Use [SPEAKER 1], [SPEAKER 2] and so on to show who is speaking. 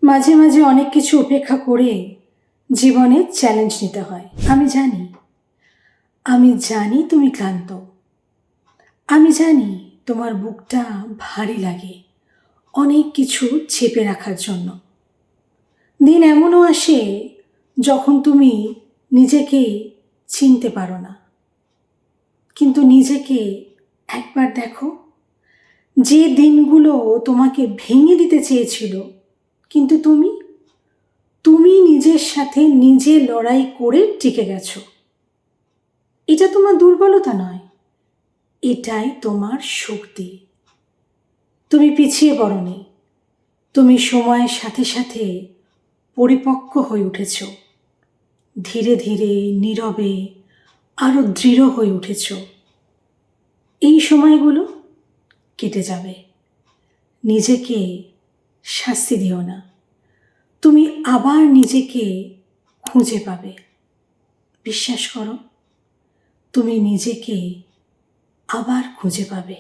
[SPEAKER 1] মাঝে মাঝে অনেক কিছু উপেক্ষা করে জীবনে চ্যালেঞ্জ নিতে হয়। আমি জানি তুমি ক্লান্ত। আমি জানি তোমার বুকটা ভারী লাগে অনেক কিছু চেপে রাখার জন্য। দিন এমনও আসে যখন তুমি নিজেকে চিনতে পারো না, কিন্তু নিজেকে একবার দেখো। যে দিনগুলো তোমাকে ভেঙে দিতে চেয়েছিল, কিন্তু তুমি নিজের সাথে নিজে লড়াই করে টিকে গেছো। এটা তোমার দুর্বলতা নয়, এটাই তোমার শক্তি। তুমি পিছিয়ে পড়নি, তুমি সময়ের সাথে সাথে পরিপক্ক হয়ে উঠেছ। ধীরে ধীরে নীরবে আরো দৃঢ় হয়ে উঠেছ। এই সময়গুলো কেটে যাবে। নিজেকে শাস্তি দিও না, তুমি আবার নিজেকে খুঁজে পাবে। বিশ্বাস করো, তুমি নিজেকে আবার খুঁজে পাবে।